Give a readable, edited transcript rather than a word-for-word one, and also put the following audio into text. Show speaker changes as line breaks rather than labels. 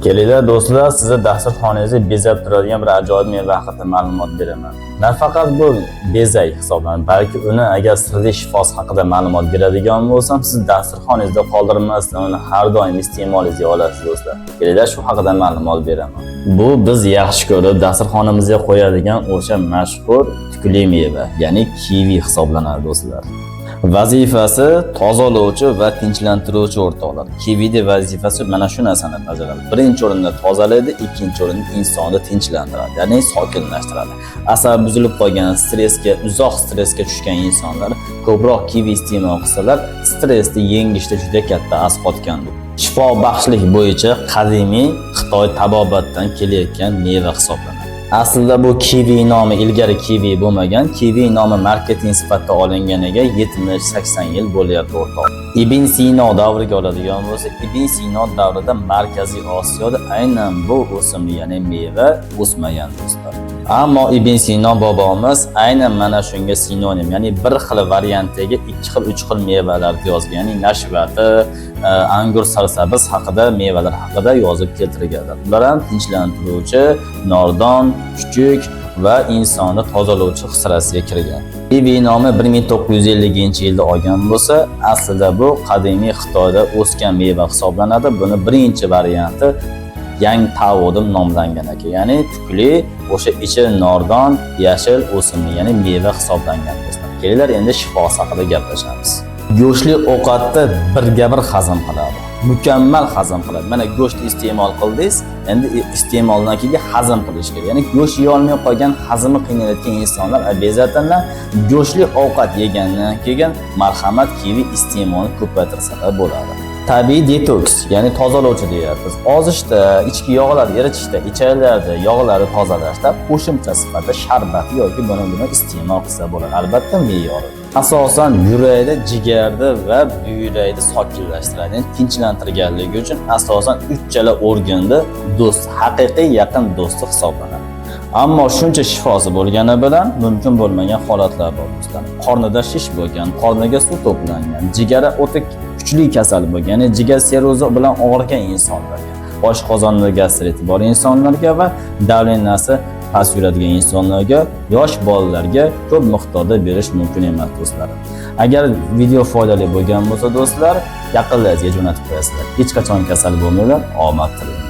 Kelinglar do'stlar, sizga dasturxoningizni bezab turadigan bir ajoyib meva haqida ma'lumot beraman. Nafaqat bu bezak hisoblanadi, balki uni agar sirli shifosi haqida ma'lumot beradigan bo'lsam, siz dasturxoningizda qoldirmasdan uni har doim iste'molingizga olasiz do'stlar. Kelinglar shu haqida ma'lumot beraman. Bu biz yaxshi ko'rib dasturxonimizga qo'yadigan o'sha mashhur tukli meva, ya'ni kivi hisoblanadi do'stlar. Vazifasi tozalovchi va tinchlantiruvchi o'rtoqlar. Kivini vazifasi mana shu narsani bajaradi. Birinchi o'rinda tozalaydi, ikkinchi o'rinda insonni tinchlantiradi, ya'ni sokinlashtiradi. Asab buzilib qolgan, uzoq stressga tushgan insonlar ko'proq kivi iste'mol qilsalar, stressni yengishda juda katta as qotgandir. Shifo baxshlik bo'yicha qadimiy Xitoy tabobatdan kelayotgan meva hisoblanadi. Aslida bu kivi nomi ilgari kivi bo'lmagan, kivi nomi marketing sifatida olinganiga 70-80 yil bo'lyapti o'rtoq. Ibn Sino davriga oladigan bo'lsa, Ibn Sino davrida Markaziy Osiyoda aynan bu o'simlik, ya'ni meva o'smagan do'stlar. Ammo Ibn Sino bobomiz aynan mana shunga sinonim, ya'ni bir xil variantdagi 2 xil 3 xil mevalarni yozgan, ya'ni nashvati, angur, sarsabiz haqida, mevalar haqida yozib keltirganlar. Ular ham tinchlantiruvchi, nordon, chuchuk va insonni tozalovchi xisrasiga kirgan. Kivi nomi 1950-yilda olgan bo'lsa, aslida bu qadimiy Xitoyda o'sgan meva hisoblanadi. Buni birinchi varianti Yang Tao deb nomlangan ekan. Ya'ni tukli, o'sha ichi nordon, yashil o'simlik, ya'ni meva hisoblangan do'stlar. Kelinglar endi shifosi haqida gaplashamiz. Go'shtli ovqatni birga bir hazm qiladi. Mukammal hazm qiladi. Mana go'sht iste'mol qildingiz, endi iste'moldan keyin hazm qilish kerak. Ya'ni go'sht yeyolmay qolgan, hazmi qiynayotgan insonlar obezatdan go'shtli ovqat yegandan keyin marhamat kivi iste'molni ko'paytirsalar bo'ladi. Tabiiy detoks, ya'ni tozalovchi deyapmiz. Ozishda, ichki yog'lar eritishda, ichaklarda yog'larni tozalashda qo'shimcha sifatida sharbat yoki buni iste'mol qilsa bo'ladi. Albatta me'yori. Asosan yurakda, jigarda va buyrakni sokinlashtiradi. Yani tinchlantirganligi uchun asosan uchala organda do'st, haqiqiy yaqin do'sti hisoblanadi. Ammo shuncha shifosi bo'lgani bilan mumkin bo'lmagan holatlar bor do'stlar. Qornida shish bo'lgan, qorniga suv to'plangan, jigari o'ta kuchli kasal bo'lgan, ya'ni jigar serozi bilan og'rigan insonlarga, oshqozonida gastriti bor insonlarga va davleniyasi past yuradigan insonlarga, yosh bolalarga ko'p miqdorda berish mumkin emas do'stlar. Agar video foydali bo'lgan bo'lsa do'stlar, yaqinlaringizga jo'natib qo'yasizlar. Hech qachon kasal bo'lmanglar, omad tilayman.